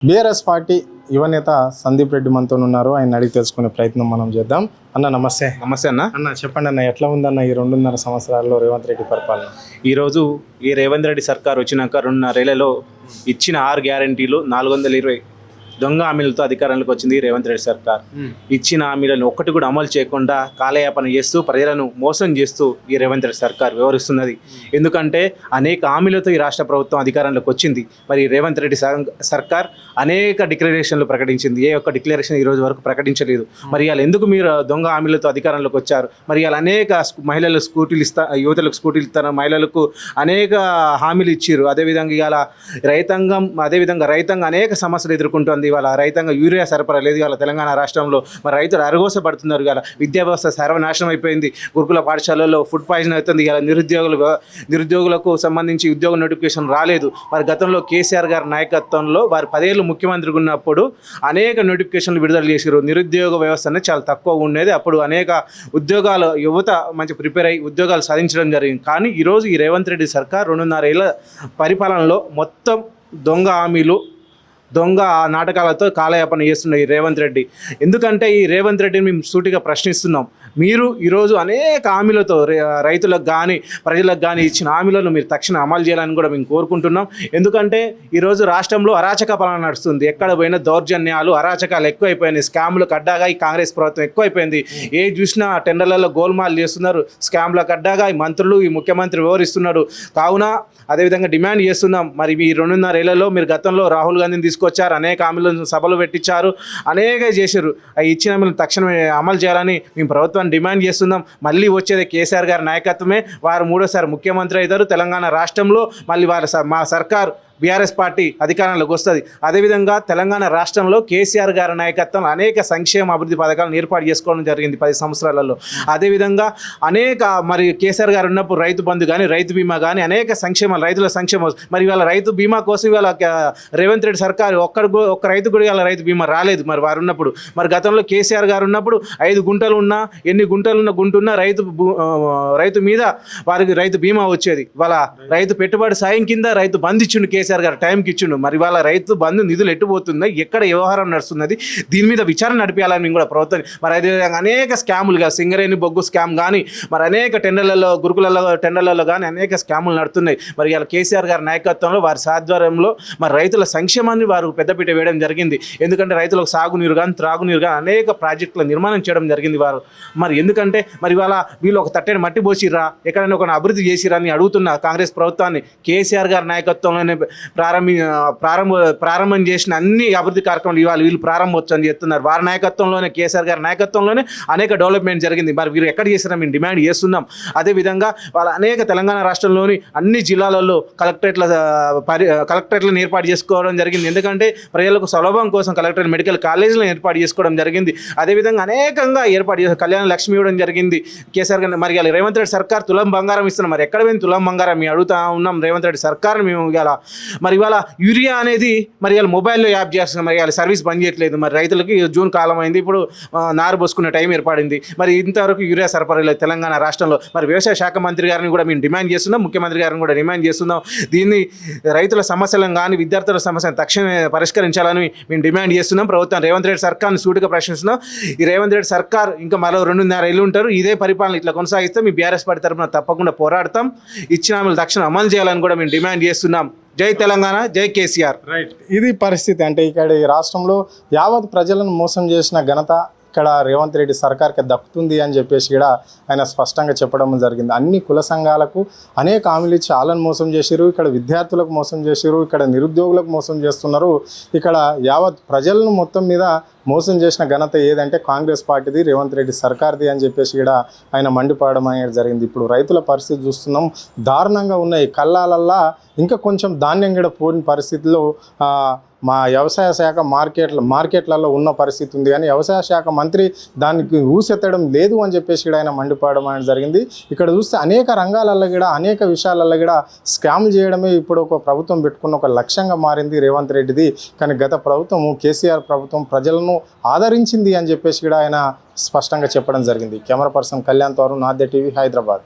BRS party యువనేత సందీప్ రెడ్డి మనతో ఉన్నారు. ఆయన అడిగి తెలుసుకునే ప్రయత్నం మనం చేద్దాం. అన్న నమస్తే. నమస్తే అన్న. చెప్పండి అన్న, ఎట్లా ఉందన్న ఈ 2.5 సంవత్సరాల్లో రేవంత్ రెడ్డి పరిపాలన? ఈరోజు ఈ రేవంత్ రెడ్డి సర్కార్ వచ్చినాక 2.5 ఇచ్చిన 6 గ్యారంటీలు 420 దొంగ హామీలతో అధికారంలోకి వచ్చింది రేవంత్ రెడ్డి సర్కార్. ఇచ్చిన హామీలను ఒక్కటి కూడా అమలు చేయకుండా కాలయాపన చేస్తూ ప్రజలను మోసం చేస్తూ ఈ రేవంత్ రెడ్డి సర్కార్ వ్యవహరిస్తున్నది. ఎందుకంటే అనేక హామీలతో ఈ రాష్ట్ర ప్రభుత్వం అధికారంలోకి వచ్చింది. మరి రేవంత్ రెడ్డి సర్కార్ అనేక డిక్లరేషన్లు ప్రకటించింది. ఏ ఒక్క డిక్లరేషన్ ఈ రోజు వరకు ప్రకటించలేదు. మరి ఇవాళ ఎందుకు మీరు దొంగ హామీలతో అధికారంలోకి వచ్చారు? మరి ఇవాళ అనేక మహిళలకు స్కూటీలు యువతలకు స్కూటీలు ఇస్తారు, మహిళలకు అనేక హామీలు ఇచ్చారు. అదేవిధంగా ఇవాళ రైతాంగం అనేక సమస్యలు ఎదుర్కొంటుంది. ఇవాళ రైతాంగం యూరియా సరఫరా లేదు. ఇవాళ తెలంగాణ రాష్ట్రంలో మరి రైతులు అరగోసపడుతున్నారు. ఇవాళ విద్యా వ్యవస్థ సర్వనాశనం అయిపోయింది. గురుకుల పాఠశాలల్లో ఫుడ్ పాయిజన్ అవుతుంది. ఇవాళ నిరుద్యోగులకు సంబంధించి ఉద్యోగ నోటిఫికేషన్ రాలేదు. మరి గతంలో కేసీఆర్ గారి నాయకత్వంలో వారు 10 ఏళ్ళు ముఖ్యమంత్రిగా ఉన్నప్పుడు అనేక నోటిఫికేషన్లు విడుదల చేశారు. నిరుద్యోగ వ్యవస్థ అనేది చాలా తక్కువ ఉండేది. అప్పుడు అనేక ఉద్యోగాలు యువత మంచి ప్రిపేర్ అయ్యి ఉద్యోగాలు సాధించడం జరిగింది. కానీ ఈరోజు ఈ రేవంత్ రెడ్డి సర్కార్ 2.5 ఏళ్ల పరిపాలనలో మొత్తం దొంగ హామీలు, దొంగ నాటకాలతో కాలయాపన చేస్తున్న ఈ రేవంత్ రెడ్డి. ఎందుకంటే ఈ రేవంత్ రెడ్డిని మేము సూటిగా ప్రశ్నిస్తున్నాం. మీరు ఈరోజు అనేక హామీలతో రైతులకు కానీ ప్రజలకు కానీ ఇచ్చిన హామీలను మీరు తక్షణం అమలు చేయాలని కూడా మేము కోరుకుంటున్నాం. ఎందుకంటే ఈరోజు రాష్ట్రంలో అరాచక పాలన నడుస్తుంది. ఎక్కడ పోయినా దౌర్జన్యాలు, అరాచకాలు ఎక్కువైపోయినాయి. స్కామ్లకు అడ్డాగా ఈ కాంగ్రెస్ ప్రభుత్వం ఎక్కువైపోయింది. ఏ చూసినా టెండర్లలో గోల్మాల్ చేస్తున్నారు. స్కామ్లకు అడ్డాగా ఈ మంత్రులు, ఈ ముఖ్యమంత్రి వివరిస్తున్నాడు. కావున అదేవిధంగా డిమాండ్ చేస్తున్నాం. మరి ఈ 2.5 ఏళ్లలో మీరు గతంలో రాహుల్ గాంధీని తీసుకొచ్చారు, అనేక హామీలను సభలు పెట్టించారు, అనేక చేశారు. అవి ఇచ్చిన హామీలను తక్షణమే అమలు చేయాలని మేము ప్రభుత్వాన్ని డిమాండ్ చేస్తున్నాం. మళ్ళీ వచ్చేది కేసీఆర్ గారి నాయకత్వమే. వారు 3వ సారి ముఖ్యమంత్రి అవుతారు తెలంగాణ రాష్ట్రంలో. మళ్ళీ మా సర్కార్ బీఆర్ఎస్ పార్టీ అధికారంలోకి వస్తుంది. అదేవిధంగా తెలంగాణ రాష్ట్రంలో కేసీఆర్ గారి నాయకత్వం అనేక సంక్షేమ అభివృద్ధి పథకాలను ఏర్పాటు చేసుకోవడం జరిగింది 10 సంవత్సరాలలో. అదేవిధంగా అనేక మరి కేసీఆర్ గారు ఉన్నప్పుడు రైతు బంధు కానీ, రైతు బీమా కానీ అనేక సంక్షేమాలు, రైతుల సంక్షేమం. మరి ఇవాళ రైతు బీమా కోసం ఇవాళ రేవంత్ రెడ్డి సర్కారు ఒక్క రైతు కూడా ఇవాళ రైతు బీమా రాలేదు. మరి వారు ఉన్నప్పుడు, మరి గతంలో కేసీఆర్ గారు ఉన్నప్పుడు 5 గుంటలు ఉన్నా, ఎన్ని గుంటలున్న గుంటున్నా రైతు మీద వారికి రైతు బీమా వచ్చేది. ఇవాళ రైతు పెట్టుబడి సాయం కింద రైతు బంధు ఇచ్చిండు కేసీఆర్ గారు, టైంకి ఇచ్చిండు. మరి వాళ్ళ రైతు బంధు నిధులు ఎట్టుపోతున్నాయి, ఎక్కడ వ్యవహారం నడుస్తున్నది, దీని మీద విచారణ నడిపించాలని మేము కూడా ప్రభుత్వం. మరి అదేవిధంగా అనేక స్కాములుగా సింగరేణి బొగ్గు స్కామ్ కానీ, మరి అనేక టెండర్లలో కానీ అనేక స్కాములు నడుతున్నాయి. మరి ఇలా కేసీఆర్ గారి నాయకత్వంలో వారి సాధ్వర్యంలో మరి రైతుల సంక్షేమాన్ని వారు పెద్దపీట వేయడం జరిగింది. ఎందుకంటే రైతులకు సాగునీరు కానీ, త్రాగునీరు కానీ అనేక ప్రాజెక్టుల నిర్మాణం చేయడం జరిగింది వారు. మరి ఎందుకంటే మరి వాళ్ళ వీళ్ళు ఒక తట్టెని మట్టి పోసిర్రా, ఎక్కడైనా ఒక అభివృద్ధి చేసిరా అని అడుగుతున్న కాంగ్రెస్ ప్రభుత్వాన్ని. కేసీఆర్ గారి నాయకత్వంలోనే ప్రారంభం చేసిన అన్ని అభివృద్ధి కార్యక్రమాలు ఇవాళ వీళ్ళు ప్రారంభోత్సవం చేస్తున్నారు. వారి నాయకత్వంలోనే, కేసీఆర్ గారి నాయకత్వంలోనే అనేక డెవలప్మెంట్ జరిగింది. మరి వీరు ఎక్కడ చేసినా మేము డిమాండ్ చేస్తున్నాం. అదేవిధంగా వాళ్ళ అనేక తెలంగాణ రాష్ట్రంలోని అన్ని జిల్లాలలో కలెక్టరేట్లను ఏర్పాటు చేసుకోవడం జరిగింది. ఎందుకంటే ప్రజలకు సులభం కోసం కలెక్టరేట్ మెడికల్ కాలేజీలను ఏర్పాటు చేసుకోవడం జరిగింది. అదేవిధంగా అనేకంగా ఏర్పాటు చేసి కళ్యాణ లక్ష్మి ఇవ్వడం జరిగింది కేసీఆర్ గారు. మరి ఇలా రేవంత్ రెడ్డి సర్కార్ తులం బంగారం ఇస్తున్నాం. మరి ఎక్కడ పోయింది తులం బంగారం? మేము అడుగుతా ఉన్నాం రేవంత్ రెడ్డి సర్కార్. మేము ఇలా మరి ఇవాళ యూరియా అనేది మరి ఇవాళ మొబైల్లో యాప్ చేస్తున్నాం. మరి ఇవాళ సర్వీస్ బంద్ చేయట్లేదు. మరి రైతులకి జూన్ కాలం అయింది, ఇప్పుడు నారు పోసుకునే టైం ఏర్పడింది. మరి ఇంతవరకు యూరియా సరఫరా లేదు తెలంగాణ రాష్ట్రంలో. మరి వ్యవసాయ శాఖ మంత్రి గారిని కూడా మేము డిమాండ్ చేస్తున్నాం, ముఖ్యమంత్రి గారిని కూడా డిమాండ్ చేస్తున్నాం. దీన్ని రైతుల సమస్యలను కానీ, విద్యార్థుల సమస్యలను తక్షణమే పరిష్కరించాలని మేము డిమాండ్ చేస్తున్నాం. ప్రభుత్వం రేవంత్ రెడ్డి సర్కార్ని సూటిగా ప్రశ్నిస్తున్నాం. ఈ రేవంత్ రెడ్డి సర్కార్ ఇంకా మరో 2.5 ఏళ్ళు ఉంటారు. ఇదే పరిపాలన ఇట్లా కొనసాగిస్తే మీ బీఆర్ఎస్ పార్టీ తరఫున తప్పకుండా పోరాడతాం. ఇచ్చిన హామీలు తక్షణం అమలు చేయాలని కూడా మేము డిమాండ్ చేస్తున్నాం. జై తెలంగాణ, జై కేసీఆర్. రైట్, ఇది పరిస్థితి. అంటే ఇక్కడ ఈ రాష్ట్రంలో యావత్ ప్రజలను మోసం చేసిన ఘనత ఇక్కడ రేవంత్ రెడ్డి సర్కార్కి దక్కుతుంది అని చెప్పేసి కూడా ఆయన స్పష్టంగా చెప్పడం జరిగింది. అన్ని కుల సంఘాలకు అనేక హామీలు ఇచ్చి వాళ్ళని మోసం చేసిరు, ఇక్కడ విద్యార్థులకు మోసం చేసిరు, ఇక్కడ నిరుద్యోగులకు మోసం చేస్తున్నారు. ఇక్కడ యావత్ ప్రజలను మొత్తం మీద మోసం చేసిన ఘనత ఏదంటే కాంగ్రెస్ పార్టీది, రేవంత్ రెడ్డి సర్కార్ది అని చెప్పేసి కూడా ఆయన మండిపడడం అనేది జరిగింది. ఇప్పుడు రైతుల పరిస్థితి చూస్తున్నాం, దారుణంగా ఉన్నాయి. కళ్ళాలల్లా ఇంకా కొంచెం ధాన్యం కూడా పోని పరిస్థితిలో మా వ్యవసాయ శాఖ మార్కెట్లలో ఉన్న పరిస్థితి ఉంది. కానీ వ్యవసాయ శాఖ మంత్రి దానికి ఊసెత్తడం లేదు అని చెప్పేసి కూడా ఆయన మండిపడడం అనేది జరిగింది. ఇక్కడ చూస్తే అనేక రంగాలలో కూడా, అనేక విషయాలలో కూడా స్కామ్ చేయడమే ఇప్పుడు ఒక ప్రభుత్వం పెట్టుకున్న ఒక లక్ష్యంగా మారింది రేవంత్ రెడ్డిది. కానీ గత ప్రభుత్వం, కేసీఆర్ ప్రభుత్వం ప్రజలను ఆదరించింది అని చెప్పేసి కూడా ఆయన స్పష్టంగా చెప్పడం జరిగింది. కెమెరా పర్సన్ కళ్యాణ్ తోరు, నాద్య టీవీ, హైదరాబాద్.